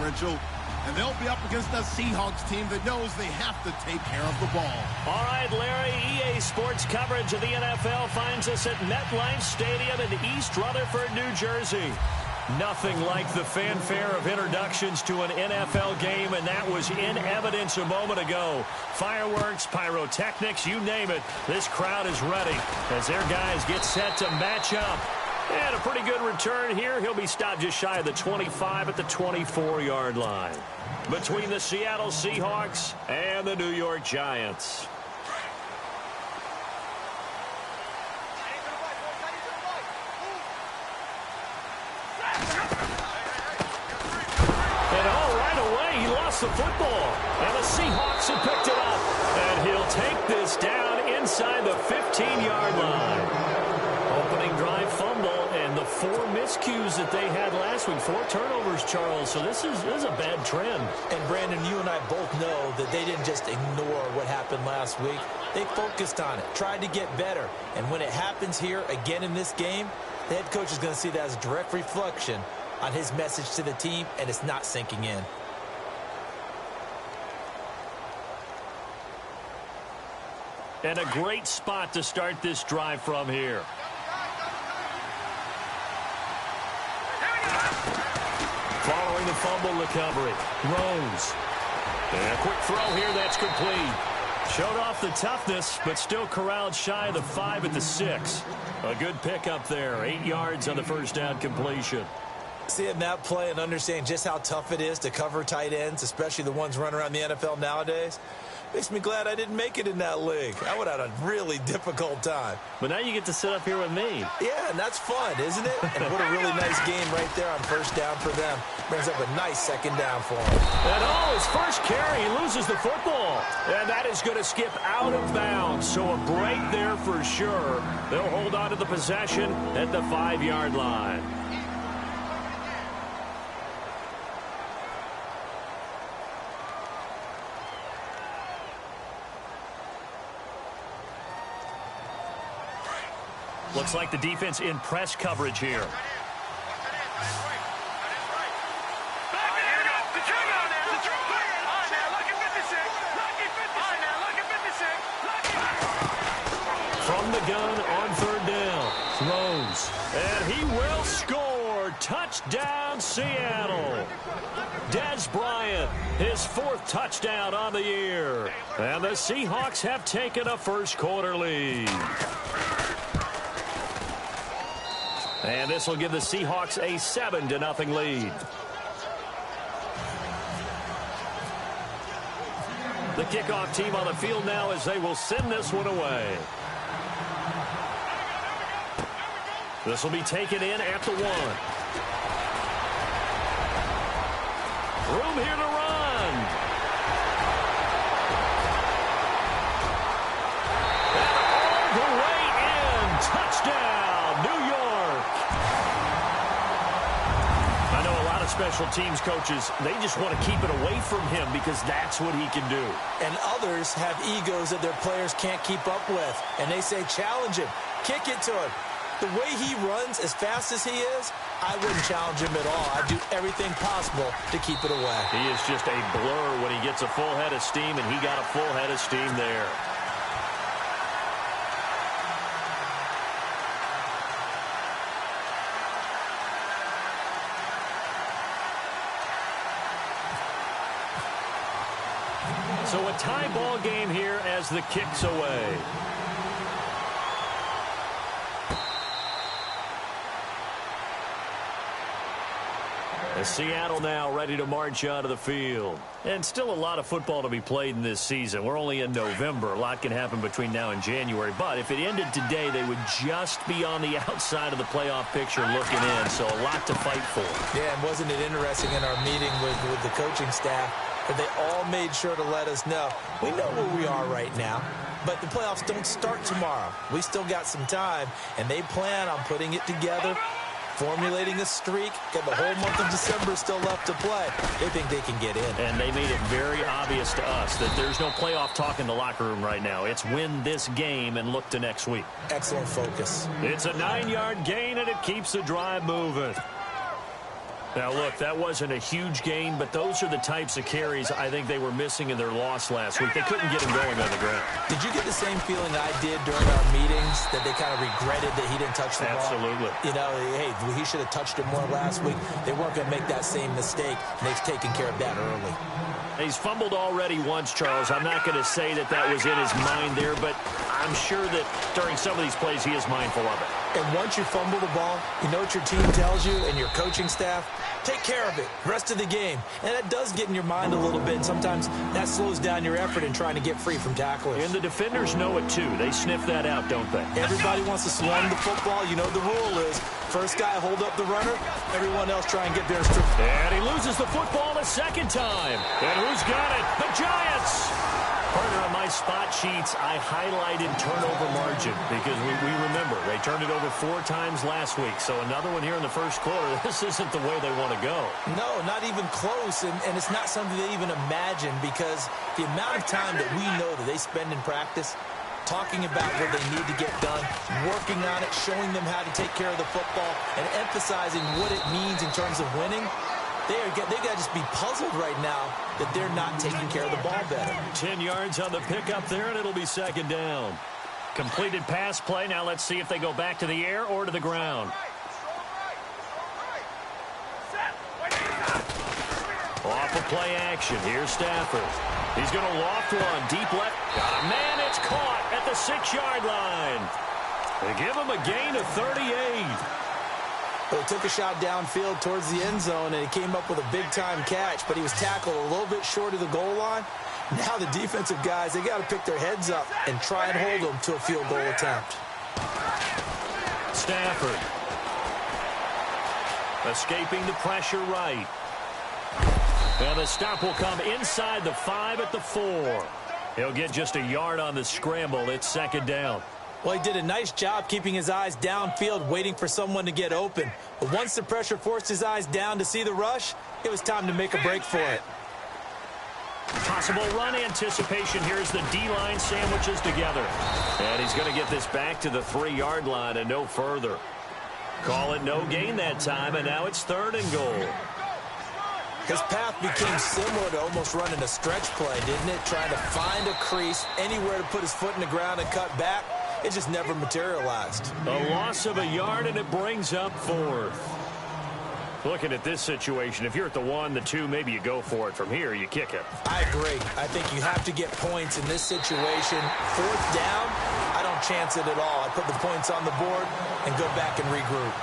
differential, and they'll be up against a Seahawks team that knows they have to take care of the ball. All right, Larry, EA Sports coverage of the NFL finds us at MetLife Stadium in East Rutherford, New Jersey. Nothing like the fanfare of introductions to an NFL game, and that was in evidence a moment ago. Fireworks, pyrotechnics, you name it. This crowd is ready as their guys get set to match up. And a pretty good return here. He'll be stopped just shy of the 25 at the 24-yard line. Between the Seattle Seahawks and the New York Giants. The football, and the Seahawks have picked it up, and he'll take this down inside the 15-yard line. Opening drive fumble, and the 4 miscues that they had last week, 4 turnovers, Charles, so this is a bad trend. And Brandon, you and I both know that they didn't just ignore what happened last week. They focused on it, tried to get better, and when it happens here again in this game, the head coach is going to see that as a direct reflection on his message to the team, and it's not sinking in. And a great spot to start this drive from here. Following the fumble recovery, Rose. And a quick throw here that's complete. Showed off the toughness, but still corralled shy of the 5 at the 6. A good pickup there, 8 yards on the first down completion. Seeing that play and understanding just how tough it is to cover tight ends, especially the ones running around the NFL nowadays, makes me glad I didn't make it in that league. I would have had a really difficult time. But now you get to sit up here with me. Yeah, and that's fun, isn't it? And what a really nice game right there on first down for them. Brings up a nice second down for him. And his first carry, he loses the football. And that is going to skip out of bounds. So a break there for sure. They'll hold on to the possession at the 5-yard line. Looks like the defense in press coverage here. From the gun on third down, throws. And he will score. Touchdown, Seattle. Dez Bryant, his 4th touchdown on the year. And the Seahawks have taken a first-quarter lead. And this will give the Seahawks a 7-0 lead. The kickoff team on the field now as they will send this one away. This will be taken in at the 1. Room here to run. And all the way in. Touchdown, New York. Special teams coaches, they just want to keep it away from him because that's what he can do. And others have egos that their players can't keep up with. And they say, challenge him, kick it to him. The way he runs as fast as he is, I wouldn't challenge him at all. I'd do everything possible to keep it away. He is just a blur when he gets a full head of steam, and he got a full head of steam there. So a tie ball game here as the kick's away. As Seattle now ready to march onto the field. And still a lot of football to be played in this season. We're only in November. A lot can happen between now and January. But if it ended today, they would just be on the outside of the playoff picture looking in. So a lot to fight for. Yeah, and wasn't it interesting in our meeting with the coaching staff that they all made sure to let us know, we know where we are right now, but the playoffs don't start tomorrow. We still got some time, and they plan on putting it together, formulating a streak, and the whole month of December still left to play. They think they can get in. And they made it very obvious to us that there's no playoff talk in the locker room right now. It's win this game and look to next week. Excellent focus. It's a 9-yard gain, and it keeps the drive moving. Now, look, that wasn't a huge gain, but those are the types of carries I think they were missing in their loss last week. They couldn't get him going on the ground. Did you get the same feeling I did during our meetings, that they kind of regretted that he didn't touch the ball? Absolutely. You know, hey, he should have touched it more last week. They weren't going to make that same mistake, and they've taken care of that early. He's fumbled already once, Charles. I'm not going to say that that was in his mind there, but I'm sure that during some of these plays he is mindful of it. And once you fumble the ball, you know what your team tells you and your coaching staff? Take care of it rest of the game. And that does get in your mind a little bit, and sometimes that slows down your effort in trying to get free from tacklers. And the defenders know it, too. They sniff that out, don't they? Everybody wants to swarm the football. You know the rule is first guy hold up the runner, everyone else try and get theirs. And he loses the football a second time. And who's got it? The Giants! Partner, on my spot sheets, I highlighted turnover margin because we remember they turned it over 4 times last week. So another one here in the first quarter. This isn't the way they want to go. No, not even close. And it's not something they even imagine, because the amount of time that we know that they spend in practice talking about what they need to get done, working on it, showing them how to take care of the football, and emphasizing what it means in terms of winning. They got to just be puzzled right now that they're not taking care of the ball better. 10 yards on the pickup there, and it'll be second down. Completed pass play. Now let's see if they go back to the air or to the ground. Off of play action. Here's Stafford. He's going to loft one. Deep left. Got a man. It's caught at the 6-yard line. They give him a gain of 38. Well, he took a shot downfield towards the end zone, and he came up with a big-time catch, but he was tackled a little bit short of the goal line. Now the defensive guys, they got to pick their heads up and try and hold them to a field goal attempt. Stafford. Escaping the pressure right. And the stop will come inside the 5 at the 4. He'll get just a yard on the scramble. It's second down. Well, he did a nice job keeping his eyes downfield, waiting for someone to get open. But once the pressure forced his eyes down to see the rush, it was time to make a break for it. Possible run anticipation. Here's the D-line sandwiches together. And he's going to get this back to the 3-yard line and no further. Call it no gain that time, and now it's 3rd and goal. His path became similar to almost running a stretch play, didn't it? Trying to find a crease, anywhere to put his foot in the ground and cut back. It just never materialized. A loss of a yard, and it brings up 4th. Looking at this situation, if you're at the 1, the 2, maybe you go for it. From here, you kick it. I agree. I think you have to get points in this situation. 4th down, I don't chance it at all. I put the points on the board and go back and regroup.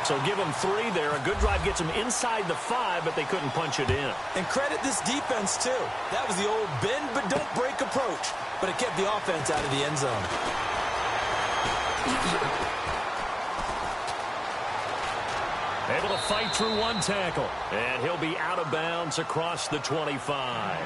So give them 3 there. A good drive gets them inside the 5, but they couldn't punch it in. And credit this defense, too. That was the old bend but don't break approach. But it kept the offense out of the end zone. Able to fight through 1 tackle. And he'll be out of bounds across the 25.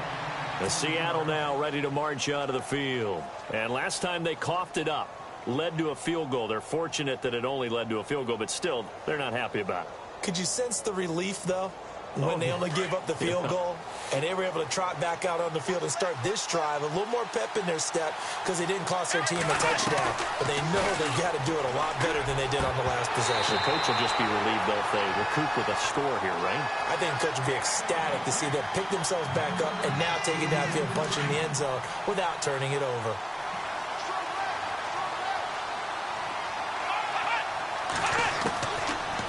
The Seattle now ready to march out of the field. And last time they coughed it up, led to a field goal. They're fortunate that it only led to a field goal, but still, they're not happy about it. Could you sense the relief, though, when they only gave up the field goal? And they were able to trot back out on the field and start this drive. A little more pep in their step because they didn't cost their team a touchdown. But they know they've got to do it a lot better than they did on the last possession. The coach will just be relieved, though, if they recoup with a score here, right? I think the coach will be ecstatic to see them pick themselves back up and now take it downfield, punching the end zone without turning it over.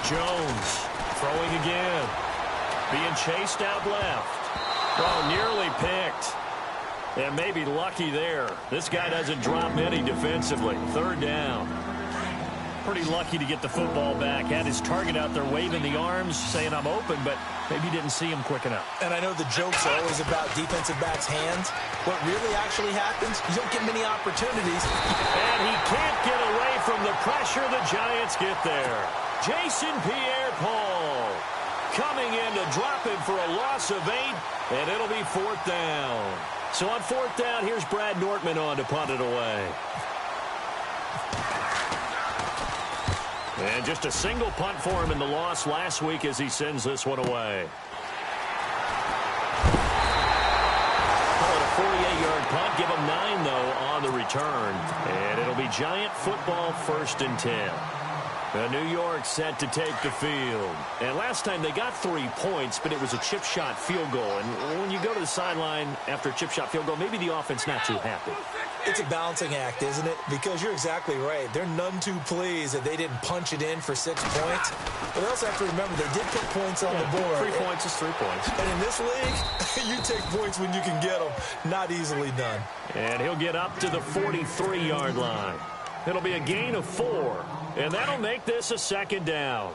Jones throwing again. Being chased out left. Oh, nearly picked. And maybe lucky there. This guy doesn't drop any defensively. 3rd down. Pretty lucky to get the football back. Had his target out there waving the arms, saying I'm open, but maybe didn't see him quick enough. And I know the jokes are always about defensive backs' hands. What really actually happens, you don't get many opportunities. And he can't get away from the pressure. The Giants get there. Jason Pierre-Paul coming in to drop him for a loss of 8, and it'll be 4th down. So on 4th down, here's Brad Nortman on to punt it away. And just a single punt for him in the loss last week as he sends this one away. Call it a 48-yard punt. Give him 9, though, on the return. And it'll be Giant football 1st and 10. New York set to take the field. And last time they got 3 points, but it was a chip shot field goal. And when you go to the sideline after a chip shot field goal, maybe the offense not too happy. It's a balancing act, isn't it? Because you're exactly right. They're none too pleased that they didn't punch it in for 6 points. But they also have to remember they did put points on the board. 3 points is 3 points. And in this league, you take points when you can get them. Not easily done. And he'll get up to the 43-yard line. It'll be a gain of 4. And that'll make this a 2nd down.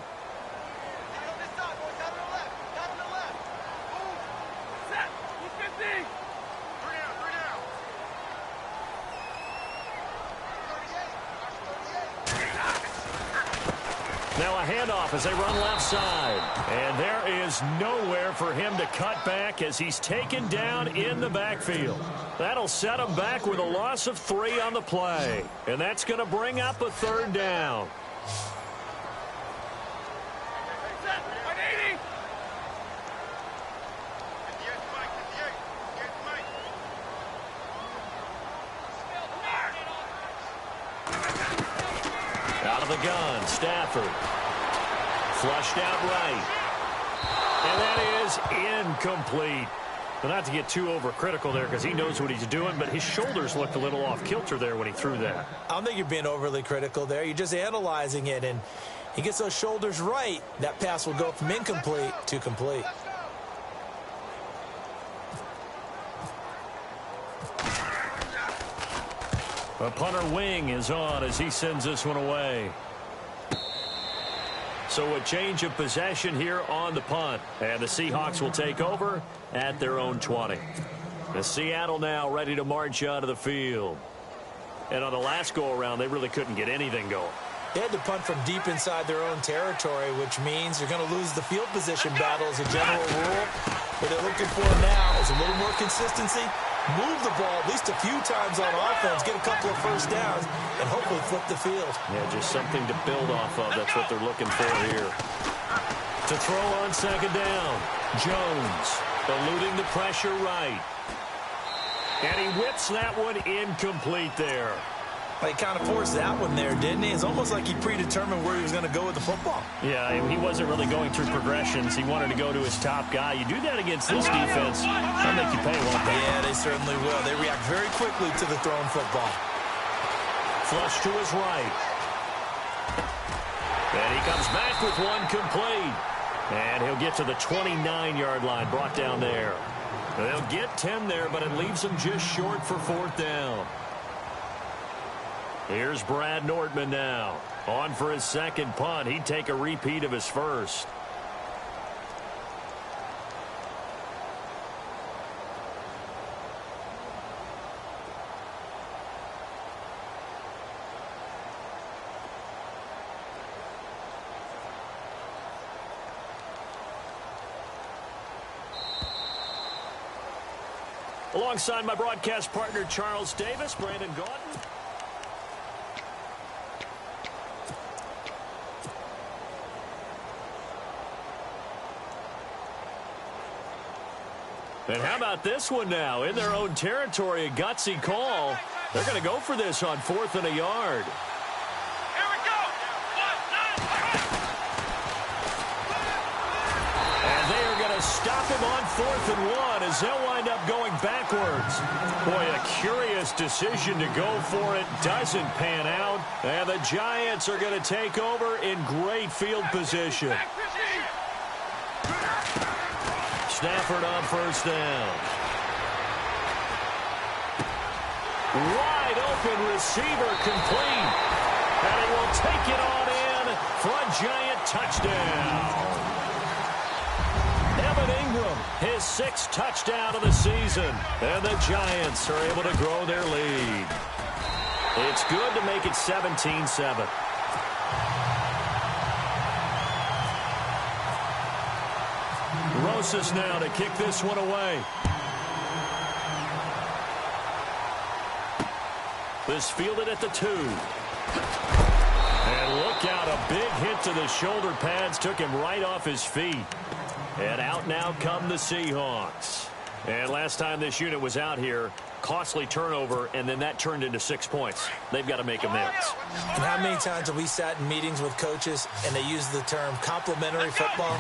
Now a handoff as they run left side. And there is nowhere for him to cut back as he's taken down in the backfield. That'll set him back with a loss of 3 on the play. And that's going to bring up a 3rd down. Out of the gun, Stafford. Flushed out right. And that is incomplete. But not to get too overcritical there because he knows what he's doing, but his shoulders looked a little off kilter there when he threw that. I don't think you're being overly critical there. You're just analyzing it, and he gets those shoulders right. That pass will go from incomplete to complete. A punter wing is on as he sends this one away. So a change of possession here on the punt. And the Seahawks will take over at their own 20. The Seattle now ready to march out of the field. And on the last go-around, they really couldn't get anything going. They had to punt from deep inside their own territory, which means you're going to lose the field position battle as a general rule. What they're looking for now is a little more consistency. Move the ball at least a few times on offense, get a couple of first downs, and hopefully flip the field. Yeah, just something to build off of. That's what they're looking for here. To throw on 2nd down, Jones eluding the pressure right. And he whips that one incomplete there. He kind of forced that one there, didn't he? It's almost like he predetermined where he was going to go with the football. Yeah, he wasn't really going through progressions. He wanted to go to his top guy. You do that against this defense, they'll make you pay, won't they? Yeah, they certainly will. They react very quickly to the thrown football. Flush to his right. And he comes back with one complete. And he'll get to the 29-yard line, brought down there. They'll get 10 there, but it leaves them just short for 4th down. Here's Brad Nordman now. On for his 2nd punt. He'd take a repeat of his first. Alongside my broadcast partner, Charles Davis, Brandon Gaudin. And how about this one now? In their own territory, a gutsy call. They're going to go for this on 4th and a yard. Here we go. And they are going to stop him on 4th and 1 as they'll wind up going backwards. Boy, a curious decision to go for it. Doesn't pan out. And the Giants are going to take over in great field position. Stafford on 1st down. Wide open receiver complete. And he will take it on in for a Giant touchdown. Evan Ingram, his 6th touchdown of the season. And the Giants are able to grow their lead. It's good to make it 17-7. Rosas now to kick this one away. This fielded at the 2. And look out, a big hit to the shoulder pads took him right off his feet. And out now come the Seahawks. And last time this unit was out here, costly turnover, and then that turned into 6 points. They've got to make amends. And how many times have we sat in meetings with coaches and they use the term complementary football?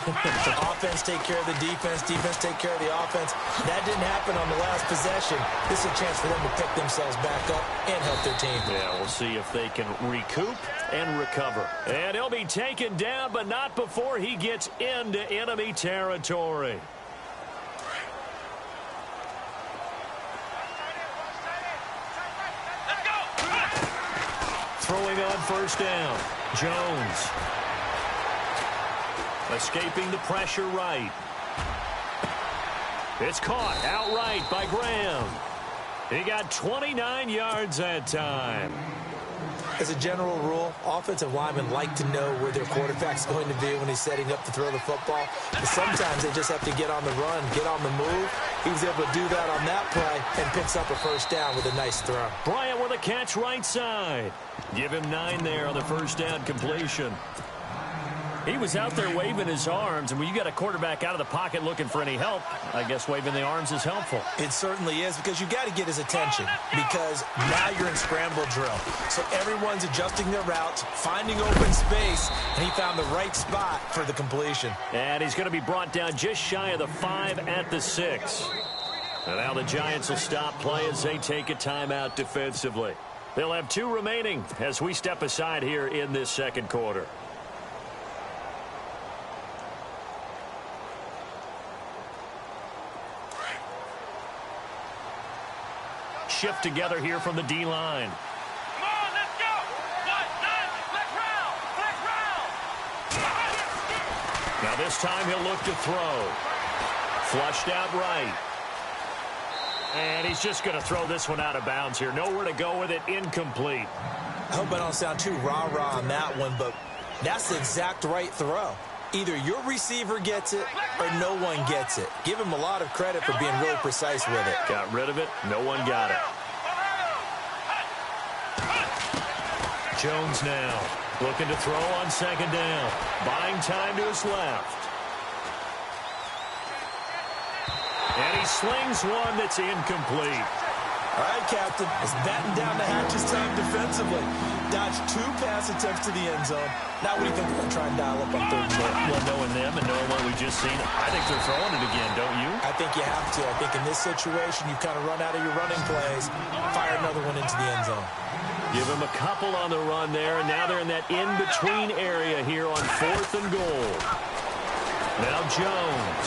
Offense take care of the defense, defense take care of the offense. That didn't happen on the last possession. This is a chance for them to pick themselves back up and help their team. Yeah, we'll see if they can recoup and recover. And he'll be taken down, but not before he gets into enemy territory. Throwing on first down, Jones. Escaping the pressure right. It's caught outright by Graham. He got 29 yards that time. As a general rule, offensive linemen like to know where their quarterback's going to be when he's setting up to throw the football. But sometimes they just have to get on the run, get on the move. He was able to do that on that play and picks up a first down with a nice throw. Bryant with a catch right side. Give him 9 there on the first down completion. He was out there waving his arms, and when you got a quarterback out of the pocket looking for any help, I guess waving the arms is helpful. It certainly is, because you got to get his attention, because now you're in scramble drill. So everyone's adjusting their routes, finding open space, and he found the right spot for the completion. And he's going to be brought down just shy of the 5 at the 6. And now the Giants will stop play as they take a timeout defensively. They'll have 2 remaining as we step aside here in this second quarter. Shift together here from the D-line. Come on, let's go. 1, 9, flex round, flex round. Now this time he'll look to throw. Flushed out right. And he's just going to throw this one out of bounds here. Nowhere to go with it. Incomplete. I hope I don't sound too rah-rah on that one, but that's the exact right throw. Either your receiver gets it or no one gets it. Give him a lot of credit for being really precise with it. Got rid of it. No one got it. Jones now looking to throw on second down. Buying time to his left. And he slings one that's incomplete. All right, Captain. It's batten down the hatches time defensively. Dodged 2 pass attempts to the end zone. Now what do you think they're going to try and dial up on third and short? Well, knowing them and knowing what we just seen, I think they're throwing it again, don't you? I think you have to. I think in this situation, you kind of run out of your running plays, fire another one into the end zone. Give him a couple on the run there, and now they're in that in-between area here on 4th and goal. Now Jones.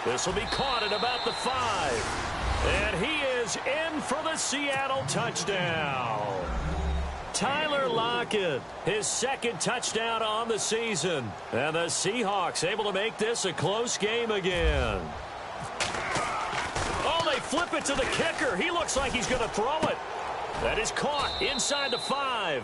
This will be caught at about the 5. And he is in for the Seattle touchdown. Tyler Lockett, his 2nd touchdown on the season. And the Seahawks able to make this a close game again. Oh, they flip it to the kicker. He looks like he's going to throw it. That is caught inside the 5.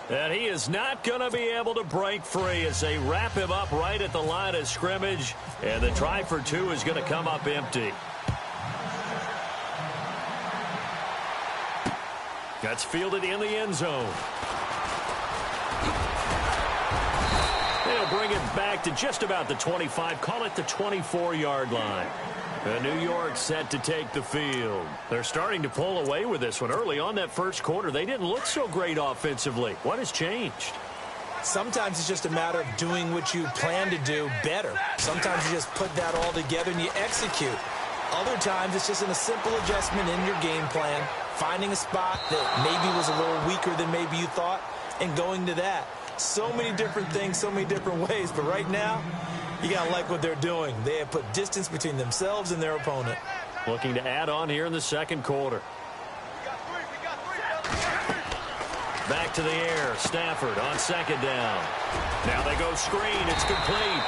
And he is not going to be able to break free as they wrap him up right at the line of scrimmage. And the try for 2 is going to come up empty. That's fielded in the end zone. They'll bring it back to just about the 25. Call it the 24-yard line. And New York set to take the field. They're starting to pull away with this one. Early on that first quarter, they didn't look so great offensively. What has changed? Sometimes it's just a matter of doing what you plan to do better. Sometimes you just put that all together and you execute. Other times it's just a simple adjustment in your game plan, finding a spot that maybe was a little weaker than maybe you thought, and going to that. So many different things, so many different ways, but right now, you got to like what they're doing. They have put distance between themselves and their opponent. Looking to add on here in the second quarter. Back to the air. Stafford on second down. Now they go screen. It's complete.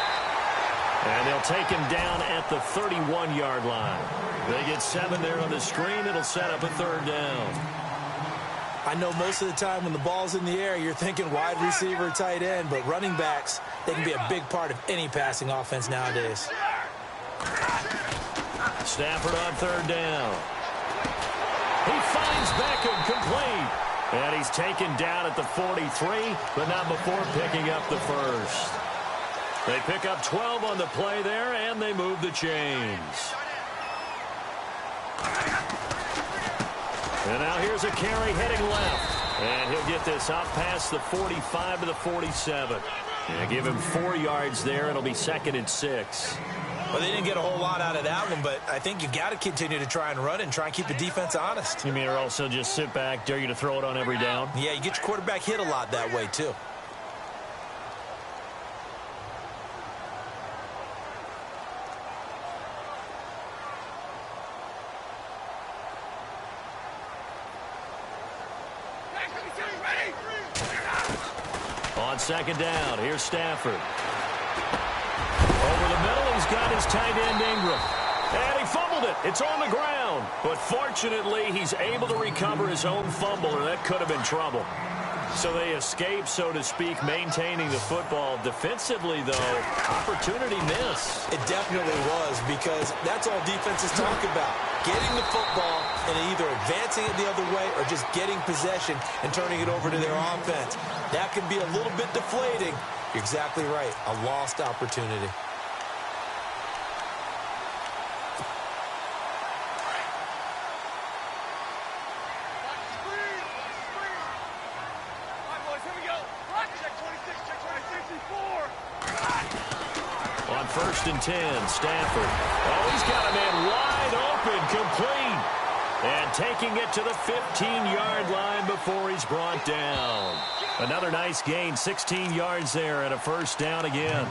And they'll take him down at the 31-yard line. They get 7 there on the screen. It'll set up a 3rd down. I know most of the time when the ball's in the air, you're thinking wide receiver, tight end, but running backs, they can be a big part of any passing offense nowadays. Stafford on 3rd down. He finds Beckham complete. And he's taken down at the 43, but not before picking up the 1st. They pick up 12 on the play there, and they move the chains. And now here's a carry heading left. And he'll get this up past the 45 to the 47. And give him 4 yards there. It'll be 2nd and 6. Well, they didn't get a whole lot out of that one, but I think you got to continue to try and run and try and keep the defense honest. You mean or also just sit back, dare you to throw it on every down? Yeah, you get your quarterback hit a lot that way, too. On 2nd down, here's Stafford. Over the middle, he's got his tight end Ingram. And he fumbled it. It's on the ground. But fortunately, he's able to recover his own fumble, or that could have been trouble. So they escape, so to speak, maintaining the football. Defensively, though, opportunity miss. It definitely was, because that's all defenses talk about. Getting the football and either advancing it the other way or just getting possession and turning it over to their offense. That can be a little bit deflating. You're exactly right. A lost opportunity. On 1st and 10, Stafford. Oh, he's got a man wide open, complete. And taking it to the 15-yard line before he's brought down. Another nice gain, 16 yards there and a 1st down again.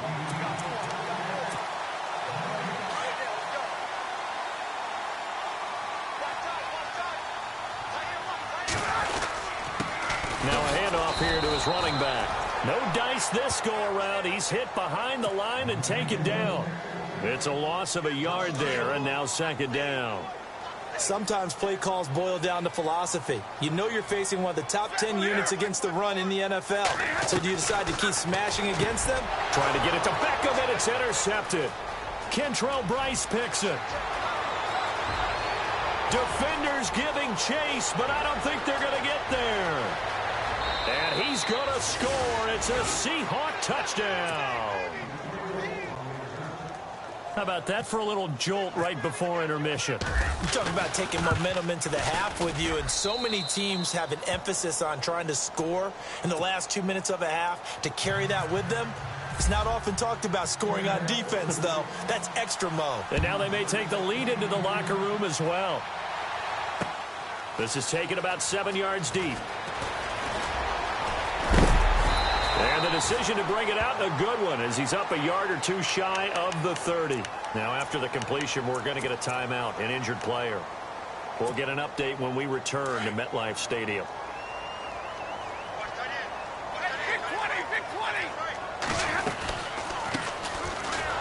Now a handoff here to his running back. No dice this go-around. He's hit behind the line and taken down. It's a loss of a yard there, and now 2nd down. Sometimes play calls boil down to philosophy. You know you're facing one of the top 10 units against the run in the NFL. So do you decide to keep smashing against them? Trying to get it to Beckham, and it's intercepted. Kentrell Bryce picks it. Defenders giving chase, but I don't think they're going to get there. And he's going to score. It's a Seahawk touchdown. How about that for a little jolt right before intermission? You talk about taking momentum into the half with you, and so many teams have an emphasis on trying to score in the last 2 minutes of a half to carry that with them. It's not often talked about scoring on defense, though. That's extra mode. And now they may take the lead into the locker room as well. This is taken about 7 yards deep. And the decision to bring it out, a good one, as he's up a yard or two shy of the 30. Now, after the completion, we're going to get a timeout, an injured player. We'll get an update when we return to MetLife Stadium.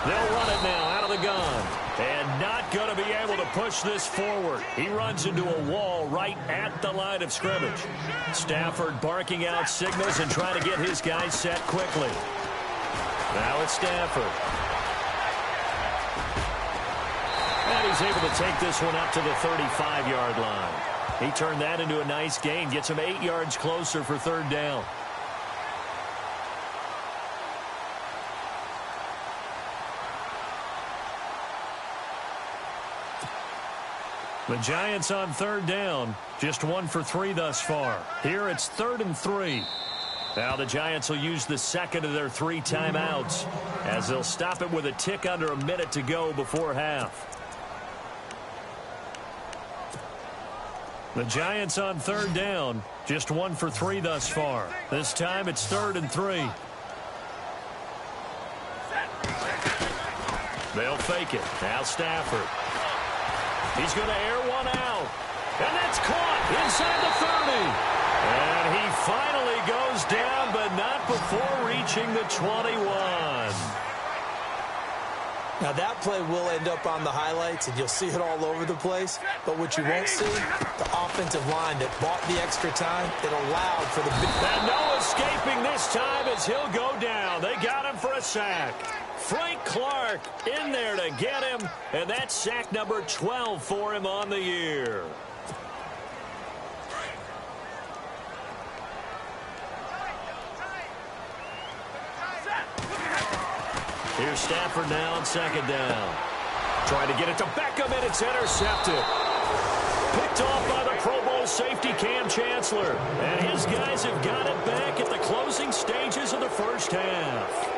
They'll run it now out of the gun. And not going to be able to push this forward. He runs into a wall right at the line of scrimmage. Stafford barking out signals and trying to get his guys set quickly. Now it's Stafford. And he's able to take this one up to the 35-yard line. He turned that into a nice gain. Gets him 8 yards closer for 3rd down. The Giants on 3rd down, just 1 for 3 thus far. Here it's 3rd and 3. Now the Giants will use the 2nd of their 3 timeouts as they'll stop it with a tick under a minute to go before half. The Giants on 3rd down, just 1 for 3 thus far. This time it's 3rd and 3. They'll fake it. Now Stafford. He's going to air one out. And that's caught inside the 30. And he finally goes down, but not before reaching the 21. Now that play will end up on the highlights, and you'll see it all over the place. But what you won't see, the offensive line that bought the extra time, it allowed for the big... And no escaping this time as he'll go down. They got him for a sack. Frank Clark in there to get him, and that's sack number 12 for him on the year. Here's Stafford now on 2nd down. Trying to get it to Beckham, and it's intercepted. Picked off by the Pro Bowl safety Cam Chancellor. And his guys have got it back at the closing stages of the first half.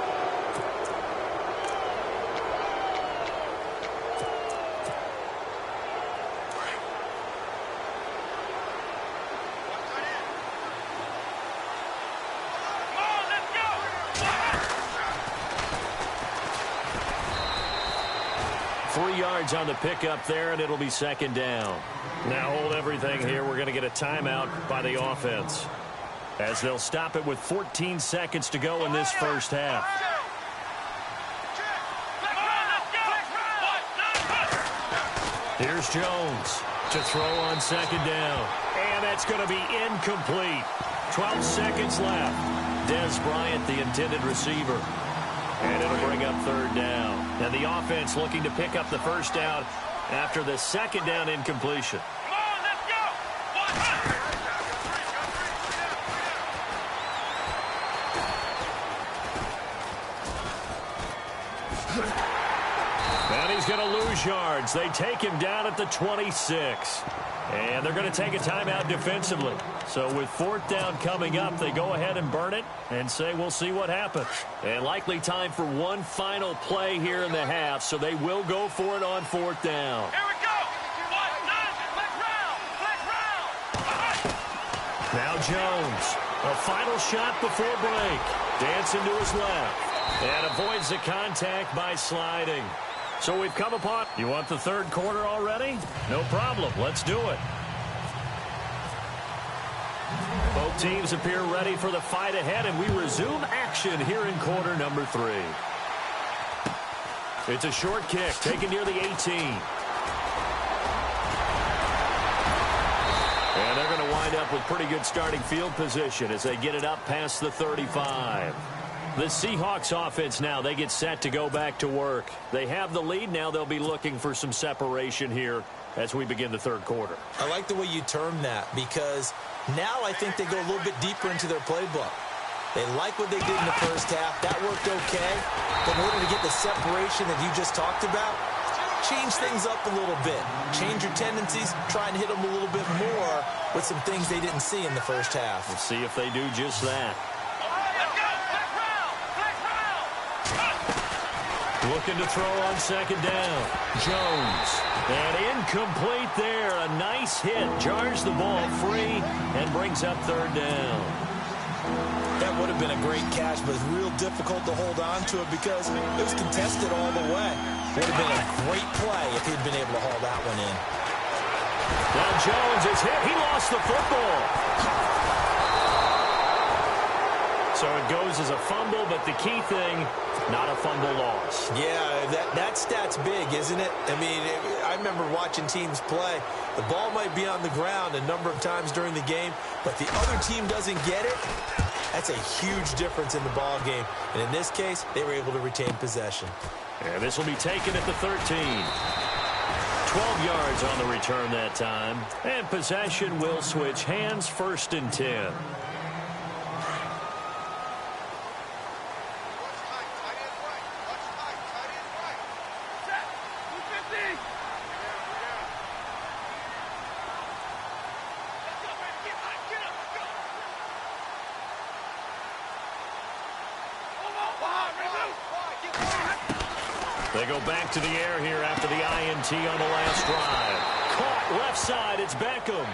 On the pickup there, and it'll be second down. Now hold everything here. We're going to get a timeout by the offense, as they'll stop it with 14 seconds to go in this first half. Here's Jones to throw on second down, and that's going to be incomplete. 12 seconds left. Dez Bryant, the intended receiver. And it'll bring up third down. And the offense looking to pick up the first down after the second down incompletion. Come on, let's go. And he's going to lose yards. They take him down at the 26. And they're going to take a timeout defensively. So with fourth down coming up, they go ahead and burn it and say we'll see what happens. And likely time for one final play here in the half, so they will go for it on fourth down. Here we go. Now Jones, a final shot before break. Dancing to his left. And avoids the contact by sliding. So we've come upon. You want the third quarter already? No problem. Let's do it. Both teams appear ready for the fight ahead, and we resume action here in quarter number 3. It's a short kick taken near the 18. And they're going to wind up with pretty good starting field position as they get it up past the 35. The Seahawks offense now, they get set to go back to work. They have the lead. Now they'll be looking for some separation here as we begin the third quarter. I like the way you term that, because now I think they go a little bit deeper into their playbook. They like what they did in the first half. That worked okay. But in order to get the separation that you just talked about, change things up a little bit. Change your tendencies. Try and hit them a little bit more with some things they didn't see in the first half. We'll see if they do just that. Looking to throw on second down. Jones. And incomplete there. A nice hit. Jars the ball free and brings up third down. That would have been a great catch, but it's real difficult to hold on to it because it was contested all the way. Would have been a great play if he'd been able to haul that one in. Now Jones is hit. He lost the football. So it goes as a fumble, but the key thing, not a fumble loss. Yeah, that stat's big, isn't it? I mean, I remember watching teams play. The ball might be on the ground a number of times during the game, but the other team doesn't get it. That's a huge difference in the ball game. And in this case, they were able to retain possession. And this will be taken at the 13. 12 yards on the return that time. And possession will switch hands, 1st and 10. They go back to the air here after the INT on the last drive. Caught left side, it's Beckham.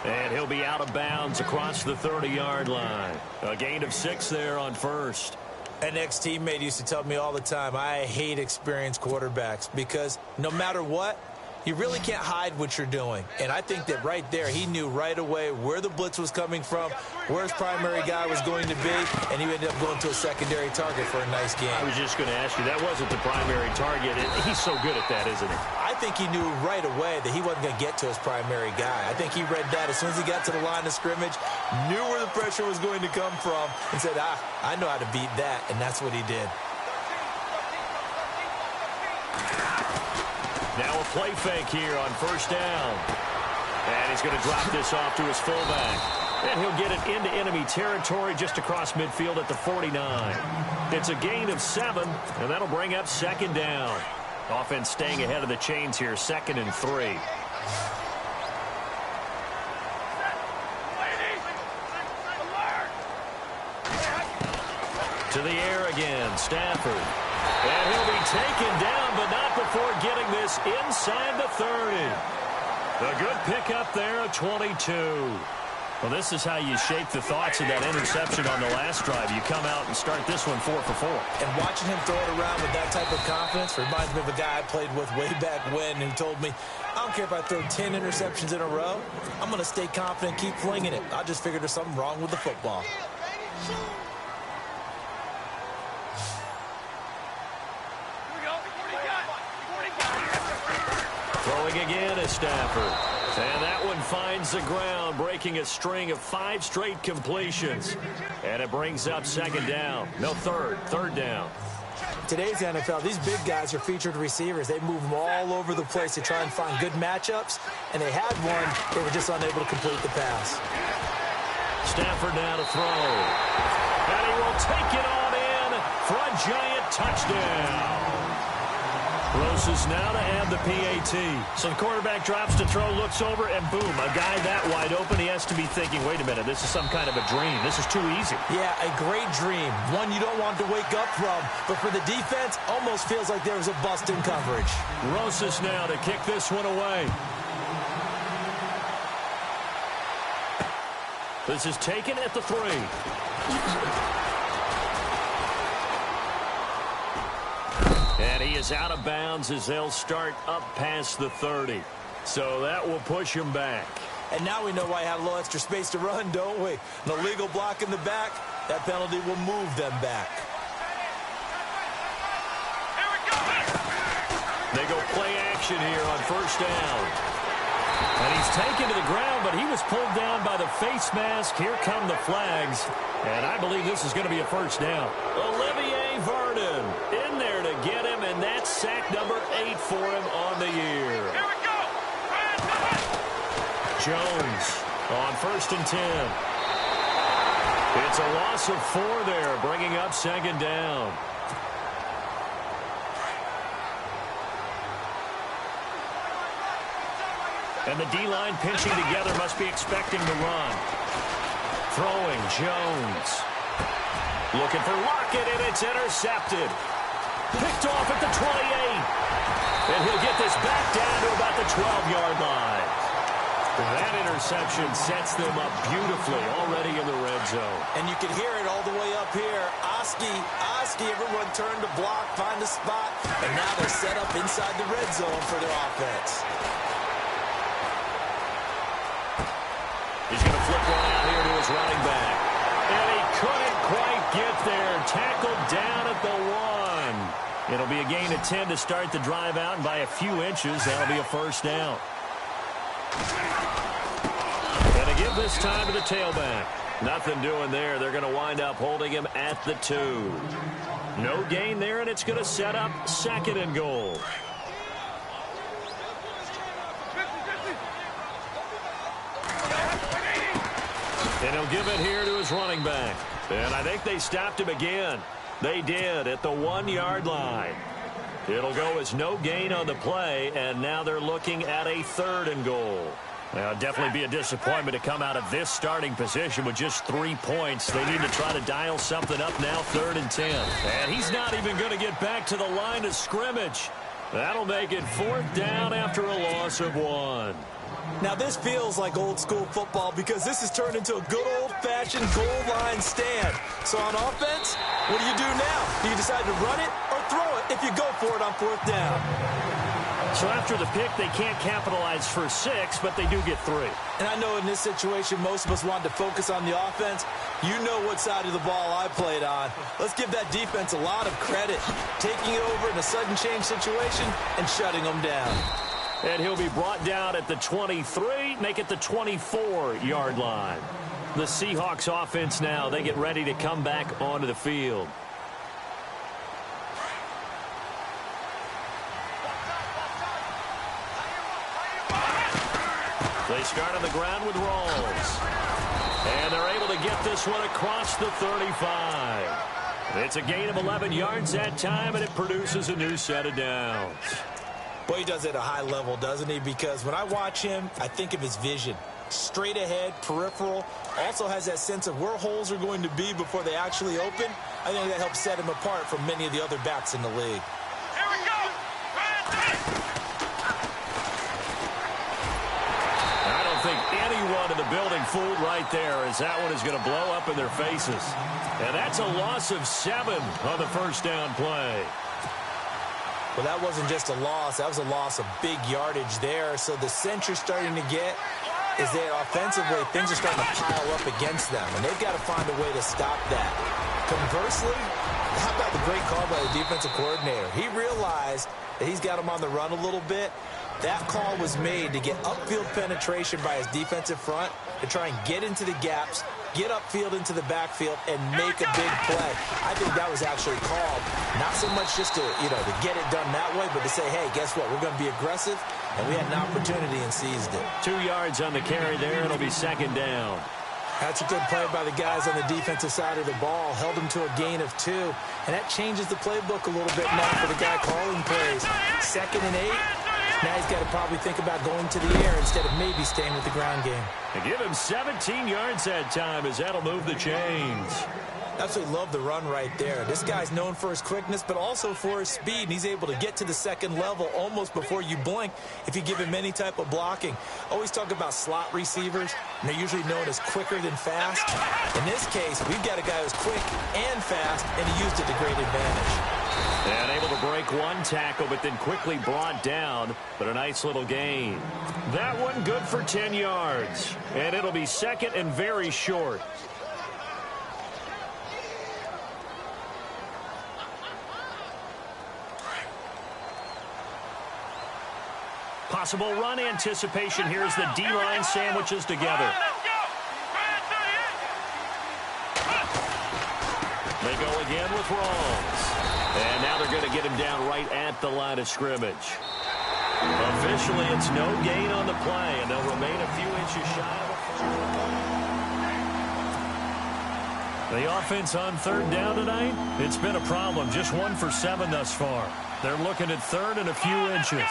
And he'll be out of bounds across the 30-yard line. A gain of 6 there on first. An ex-teammate used to tell me all the time, I hate experienced quarterbacks because no matter what, you really can't hide what you're doing. And I think that right there, he knew right away where the blitz was coming from, where his primary guy was going to be, and he ended up going to a secondary target for a nice game. I was just going to ask you, that wasn't the primary target. He's so good at that, isn't he? I think he knew right away that he wasn't going to get to his primary guy. I think he read that as soon as he got to the line of scrimmage, knew where the pressure was going to come from, and said, I know how to beat that, and that's what he did. Now a play fake here on first down. And he's going to drop this off to his fullback. And he'll get it into enemy territory just across midfield at the 49. It's a gain of 7, and that'll bring up second down. Offense staying ahead of the chains here, 2nd and 3. To the air again, Stafford. And he'll be taken down, but not before getting this inside the 30. A good pickup there, a 22. Well, this is how you shape the thoughts of that interception on the last drive. You come out and start this one 4 for 4. And watching him throw it around with that type of confidence reminds me of a guy I played with way back when who told me, I don't care if I throw 10 interceptions in a row. I'm going to stay confident, keep flinging it. I just figured there's something wrong with the football. Throwing again is Stafford. And that one finds the ground, breaking a string of 5 straight completions. And it brings up second down. No, third down. Today's NFL, these big guys are featured receivers. They move them all over the place to try and find good matchups. And they had one. They were just unable to complete the pass. Stafford now to throw. And he will take it on in for a giant touchdown. Rose is now to add the PAT. So the quarterback drops to throw, looks over, and boom, a guy that wide open, he has to be thinking, wait a minute, this is some kind of a dream. This is too easy. Yeah, a great dream. One you don't want to wake up from. But for the defense, almost feels like there was a bust in coverage. Rosas now to kick this one away. This is taken at the 3. And he is out of bounds as they'll start up past the 30. So that will push him back. And now we know why he had a little extra space to run, don't we? An illegal block in the back. That penalty will move them back. Here we go. They go play action here on first down. And he's taken to the ground, but he was pulled down by the face mask. Here come the flags. And I believe this is going to be a first down. Olivier Vernon in there to get him, and that's sack number 8 for him on the year. Here we go. Jones on first and 10. It's a loss of 4 there, bringing up second down. And the D-line pinching together, must be expecting to run. Throwing, Jones. Looking for Lockett, and it's intercepted. Picked off at the 28. And he'll get this back down to about the 12-yard line. That interception sets them up beautifully already in the red zone. And you can hear it all the way up here. Oski, everyone turned to block, find a spot. And now they're set up inside the red zone for their offense. He's going to flip one out here to his running back. And he couldn't quite get there. Tackled down at the 1. It'll be a gain of 10 to start the drive out, and by a few inches, that'll be a first down. And to give this time to the tailback. Nothing doing there. They're going to wind up holding him at the 2. No gain there, and it's going to set up second and goal. And he'll give it here to his running back. And I think they stopped him again. They did at the 1-yard line. It'll go as no gain on the play, and now they're looking at a third and goal. Now, it'll definitely be a disappointment to come out of this starting position with just 3 points. They need to try to dial something up now, 3rd and 10. And he's not even going to get back to the line of scrimmage. That'll make it 4th down after a loss of 1. Now, this feels like old-school football because this has turned into a good old-fashioned goal line stand. So on offense, what do you do now? Do you decide to run it or throw it if you go for it on 4th down? So after the pick, they can't capitalize for 6, but they do get 3. And I know in this situation, most of us want to focus on the offense. You know what side of the ball I played on. Let's give that defense a lot of credit, taking it over in a sudden change situation and shutting them down. And he'll be brought down at the 23, make it the 24-yard line. The Seahawks offense now, they get ready to come back onto the field. They start on the ground with Rawls. And they're able to get this one across the 35. It's a gain of 11 yards that time, and it produces a new set of downs. Boy, he does it at a high level, doesn't he? Because when I watch him, I think of his vision. Straight ahead, peripheral, also has that sense of where holes are going to be before they actually open. I think that helps set him apart from many of the other backs in the league. Here we go. I don't think anyone in the building fooled right there, as that one is going to blow up in their faces. And that's a loss of 7 on the first down play. Well, that wasn't just a loss. That was a loss of big yardage there. So the sense you're starting to get is that offensively, things are starting to pile up against them, and they've got to find a way to stop that. Conversely, how about the great call by the defensive coordinator? He realized that he's got him on the run a little bit. That call was made to get upfield penetration by his defensive front to try and get into the gaps, get upfield into the backfield, and make a big play. I think that was actually called, not so much just to, to get it done that way, but to say, hey, guess what? We're going to be aggressive, and we had an opportunity and seized it. 2 yards on the carry there. It'll be second down. That's a good play by the guys on the defensive side of the ball. Held him to a gain of 2, and that changes the playbook a little bit now for the guy calling plays. 2nd and 8. Now he's got to probably think about going to the air instead of maybe staying with the ground game. And give him 17 yards that time, as that'll move the chains. Absolutely love the run right there. This guy's known for his quickness, but also for his speed. And he's able to get to the second level almost before you blink if you give him any type of blocking. Always talk about slot receivers, and they're usually known as quicker than fast. In this case, we've got a guy who's quick and fast, and he used it to great advantage. And able to break one tackle, but then quickly brought down. But a nice little gain. That one good for 10 yards. And it'll be second and very short. Possible run anticipation. Here's the D-line sandwiches together. They go again with Rawls. And now they're going to get him down right at the line of scrimmage. Officially, it's no gain on the play, and they'll remain a few inches shy of the offense on third down tonight. It's been a problem. Just 1 for 7 thus far. They're looking at third and a few inches.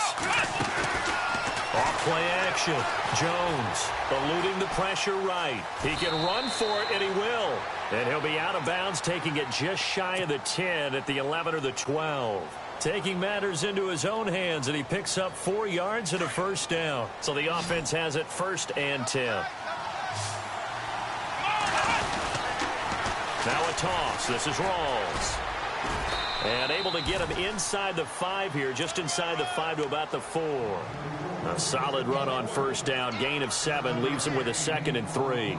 Off play action. Jones eluding the pressure right. He can run for it, and he will. And he'll be out of bounds, taking it just shy of the 10 at the 11 or the 12. Taking matters into his own hands, and he picks up 4 yards and a first down. So the offense has it 1st and 10. Now a toss. This is Rawls. And able to get him inside the 5 here, just inside the 5 to about the 4. A solid run on first down. Gain of 7 leaves him with a 2nd and 3.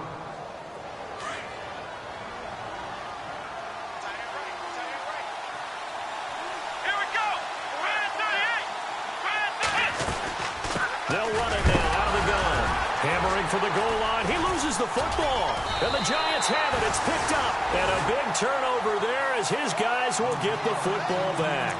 They'll run it now out of the gun. Hammering for the goal line. He loses the football. And the Giants have it. It's picked up. And a big turnover there as his guys will get the football back.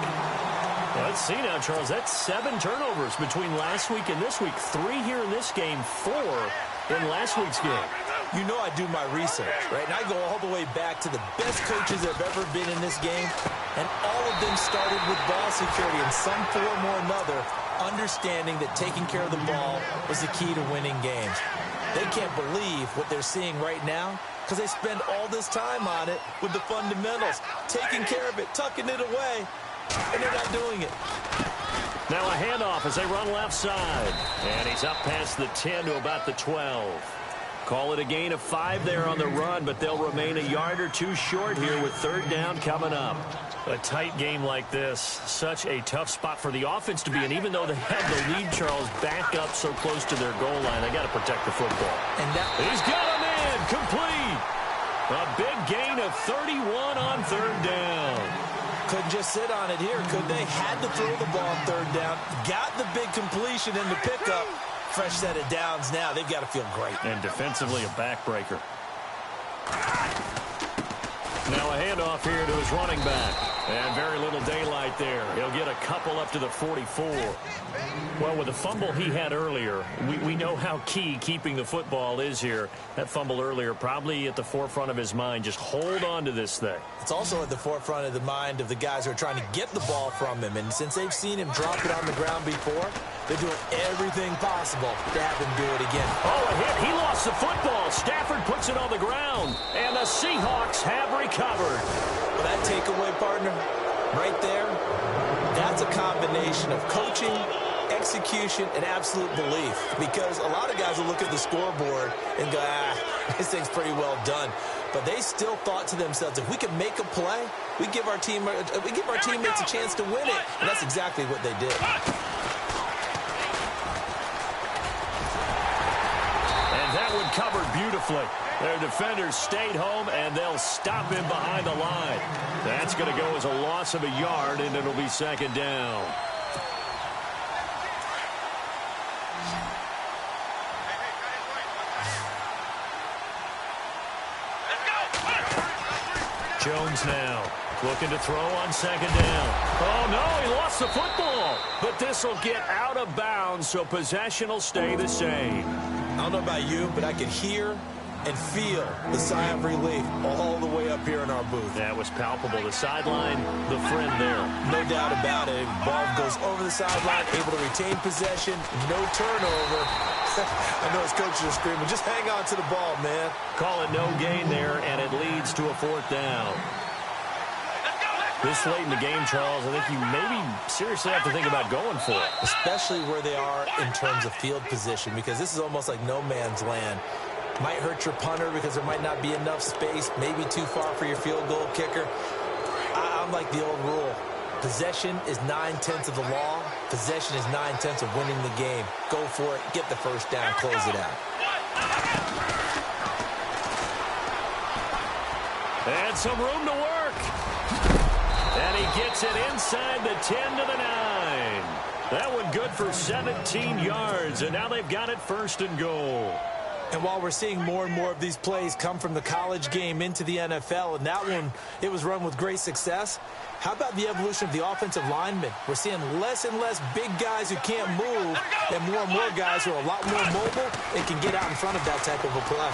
Let's see now, Charles. That's 7 turnovers between last week and this week. 3 here in this game, 4 in last week's game. You know I do my research, right? And I go all the way back to the best coaches that have ever been in this game. And all of them started with ball security in some form or another, understanding that taking care of the ball was the key to winning games. They can't believe what they're seeing right now because they spend all this time on it with the fundamentals, taking care of it, tucking it away, and they're not doing it. Now a handoff as they run left side. And he's up past the 10 to about the 12. Call it a gain of 5 there on the run, but they'll remain a yard or 2 short here with third down coming up. A tight game like this, such a tough spot for the offense to be in. Even though they have the lead, Charles, back up so close to their goal line, they got to protect the football. And he's got him in, complete. A big gain of 31 on third down. Couldn't just sit on it here, could they? Had to throw the ball on third down. Got the big completion in the pickup. Fresh set of downs now. They've got to feel great. And defensively a backbreaker. Now a handoff here to his running back. And very little daylight there. He'll get a couple up to the 44. Well, with the fumble he had earlier, we know how key keeping the football is here. That fumble earlier probably at the forefront of his mind. Just hold on to this thing. It's also at the forefront of the mind of the guys who are trying to get the ball from him. And since they've seen him drop it on the ground before, they're doing everything possible to have him do it again. Oh, a hit. He lost the football. Stafford puts it on the ground. And the Seahawks have recovered. Well, that takeaway, partner, right there, that's a combination of coaching, execution, and absolute belief. Because a lot of guys will look at the scoreboard and go, this thing's pretty well done. But they still thought to themselves, if we can make a play, we give our teammates a chance to win it. And that's exactly what they did. And that one covered beautifully. Their defenders stayed home, and they'll stop him behind the line. That's going to go as a loss of a yard, and it'll be second down. Jones now looking to throw on second down. Oh, no, he lost the football. But this will get out of bounds, so possession will stay the same. I don't know about you, but I could hear and feel the sigh of relief all the way up here in our booth. That was palpable. The sideline, the friend there. No doubt about it. Ball goes over the sideline, able to retain possession, no turnover. I know his coaches are screaming, just hang on to the ball, man. Call it no gain there, and it leads to a fourth down. This late in the game, Charles, I think you maybe seriously have to think about going for it. Especially where they are in terms of field position, because this is almost like no man's land. Might hurt your punter because there might not be enough space, maybe too far for your field goal kicker. I'm like the old rule. Possession is 9/10 of the law. Possession is 9/10 of winning the game. Go for it. Get the first down. Close it out. And some room to work. And he gets it inside the 10 to the 9. That one good for 17 yards. And now they've got it first and goal. And while we're seeing more and more of these plays come from the college game into the NFL, and that one, it was run with great success, how about the evolution of the offensive linemen? We're seeing less and less big guys who can't move and more guys who are a lot more mobile and can get out in front of that type of a play.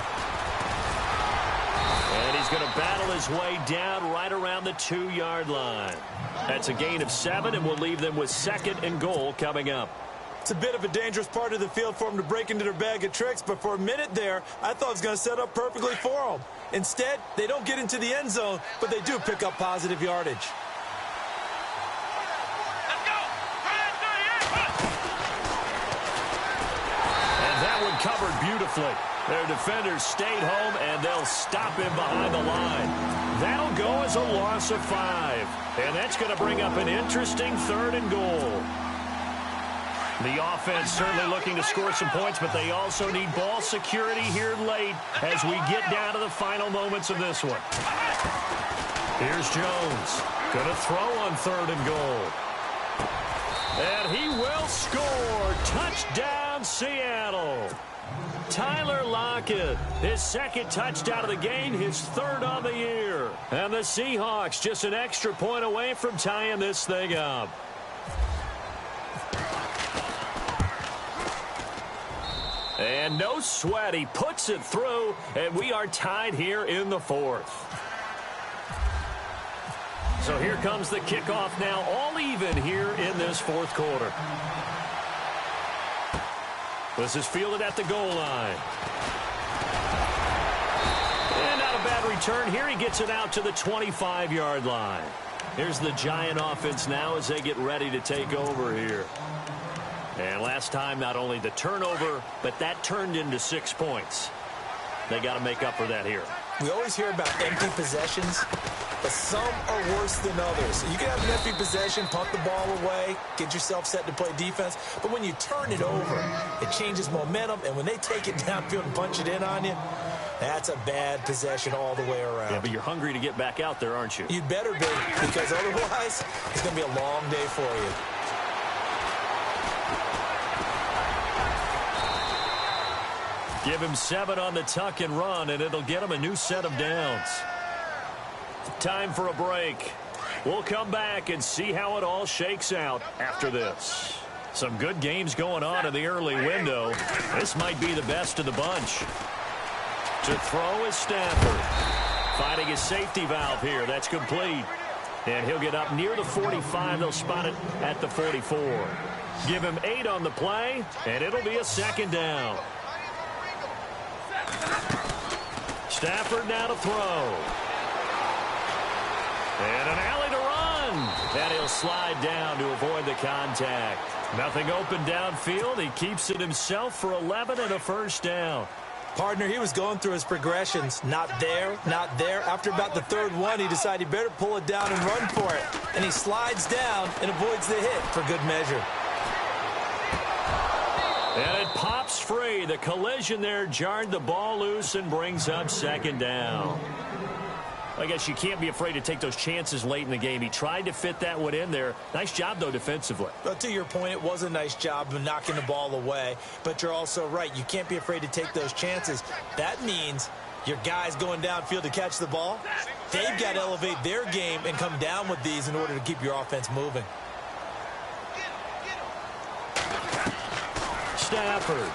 And he's going to battle his way down right around the 2-yard line. That's a gain of 7, and we'll leave them with second and goal coming up. It's a bit of a dangerous part of the field for them to break into their bag of tricks, but for a minute there, I thought it was going to set up perfectly for them. Instead, they don't get into the end zone, but they do pick up positive yardage. And that one covered beautifully. Their defenders stayed home, and they'll stop him behind the line. That'll go as a loss of 5. And that's going to bring up an interesting third and goal. The offense certainly looking to score some points, but they also need ball security here late as we get down to the final moments of this one. Here's Jones. Going to throw on third and goal. And he will score. Touchdown, Seattle. Tyler Lockett, his second touchdown of the game, his third on the year. And the Seahawks just an extra point away from tying this thing up. And no sweat, he puts it through, and we are tied here in the fourth. So here comes the kickoff now, all even here in this fourth quarter. This is fielded at the goal line. And not a bad return here. He gets it out to the 25-yard line. Here's the Giant offense now as they get ready to take over here. And last time, not only the turnover, but that turned into 6 points. They got to make up for that here. We always hear about empty possessions, but some are worse than others. You can have an empty possession, punt the ball away, get yourself set to play defense, but when you turn it over, it changes momentum, and when they take it downfield and punch it in on you, that's a bad possession all the way around. Yeah, but you're hungry to get back out there, aren't you? You'd better be, because otherwise, it's going to be a long day for you. Give him 7 on the tuck and run, and it'll get him a new set of downs. Time for a break. We'll come back and see how it all shakes out after this. Some good games going on in the early window. This might be the best of the bunch. To throw is Stafford. Finding his safety valve here. That's complete. And he'll get up near the 45. They'll spot it at the 44. Give him 8 on the play, and it'll be a second down. Stafford now to throw. And an alley to run. And he'll slide down to avoid the contact. Nothing open downfield. He keeps it himself for 11 and a first down. Partner, he was going through his progressions. Not there, not there. After about the third one, he decided he better pull it down and run for it. And he slides down and avoids the hit for good measure. And it pops free. The collision there jarred the ball loose and brings up second down. I guess you can't be afraid to take those chances late in the game. He tried to fit that one in there. Nice job, though, defensively. But to your point, it was a nice job of knocking the ball away. But you're also right. You can't be afraid to take those chances. That means your guys going downfield to catch the ball, they've got to elevate their game and come down with these in order to keep your offense moving. Stafford.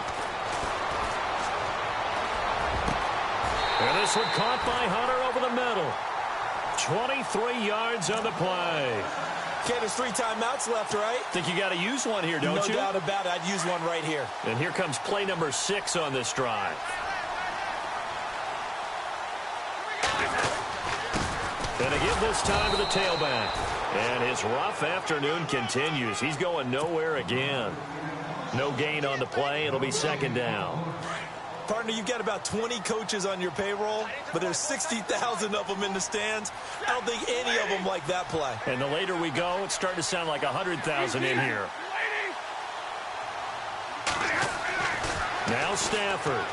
And this one caught by Hunter over the middle. 23 yards on the play. Okay, there's 3 timeouts left, right? Think you got to use one here, don't you? No doubt about it. I'd use one right here. And here comes play number 6 on this drive. And again this time to the tailback. And his rough afternoon continues. He's going nowhere again. No gain on the play. It'll be second down. Partner, you've got about 20 coaches on your payroll, but there's 60,000 of them in the stands. I don't think any of them like that play. And the later we go, it's starting to sound like 100,000 in here. Now Stafford.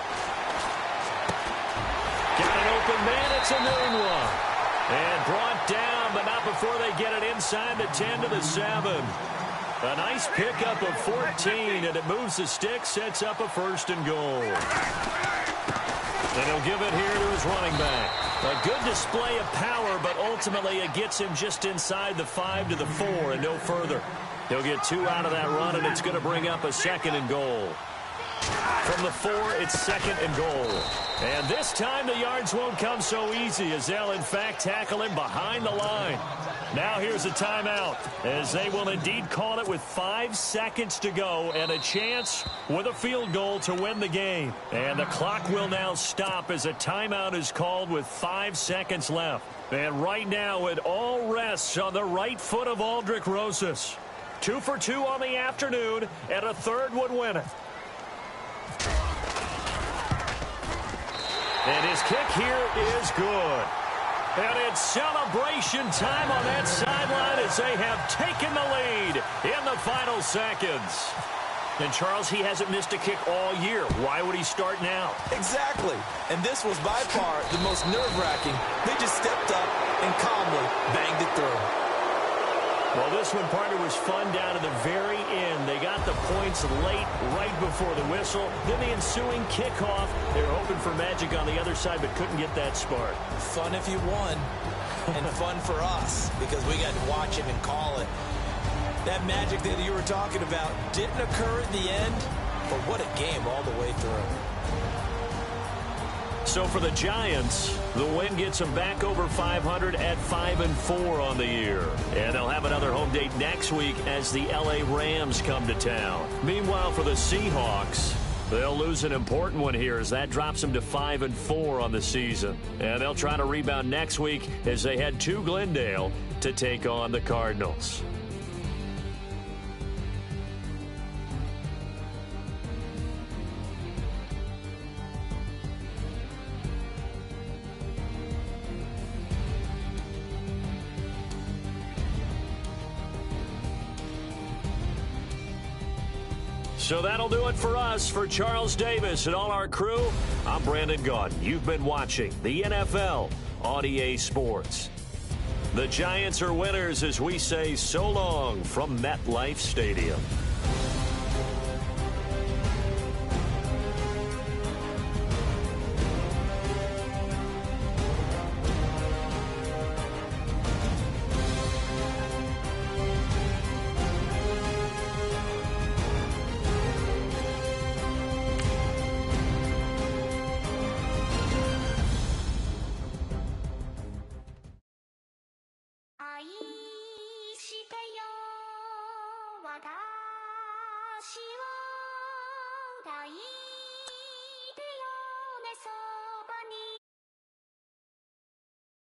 Got an open man. It's a noon one. And brought down, but not before they get it inside the 10 to the 7. A nice pickup of 14, and it moves the stick, sets up a first and goal. And he'll give it here to his running back. A good display of power, but ultimately it gets him just inside the 5 to the 4 and no further. He'll get 2 out of that run, and it's going to bring up a second and goal. From the 4, it's second and goal. And this time the yards won't come so easy as they'll, in fact, tackle him behind the line. Now here's a timeout as they will indeed call it with 5 seconds to go and a chance with a field goal to win the game. And the clock will now stop as a timeout is called with 5 seconds left. And right now it all rests on the right foot of Aldrick Rosas. 2 for 2 on the afternoon, and a third would win it. And his kick here is good. And it's celebration time on that sideline as they have taken the lead in the final seconds. And, Charles, he hasn't missed a kick all year. Why would he start now? Exactly. And this was by far the most nerve-wracking. They just stepped up and calmly banged it through. Well, this one, partner, was fun down to the very end. They got the points late, right before the whistle. Then the ensuing kickoff. They were hoping for magic on the other side, but couldn't get that spark. Fun if you won, and fun for us, because we got to watch it and call it. That magic that you were talking about didn't occur at the end, but what a game all the way through. So for the Giants, the win gets them back over 500 at 5-4 on the year. And they'll have another home date next week as the LA Rams come to town. Meanwhile, for the Seahawks, they'll lose an important one here as that drops them to 5-4 on the season. And they'll try to rebound next week as they head to Glendale to take on the Cardinals. So that'll do it for us. For Charles Davis and all our crew, I'm Brandon Gaudin. You've been watching the NFL on EA Sports. The Giants are winners as we say so long from MetLife Stadium. してよ私を抱い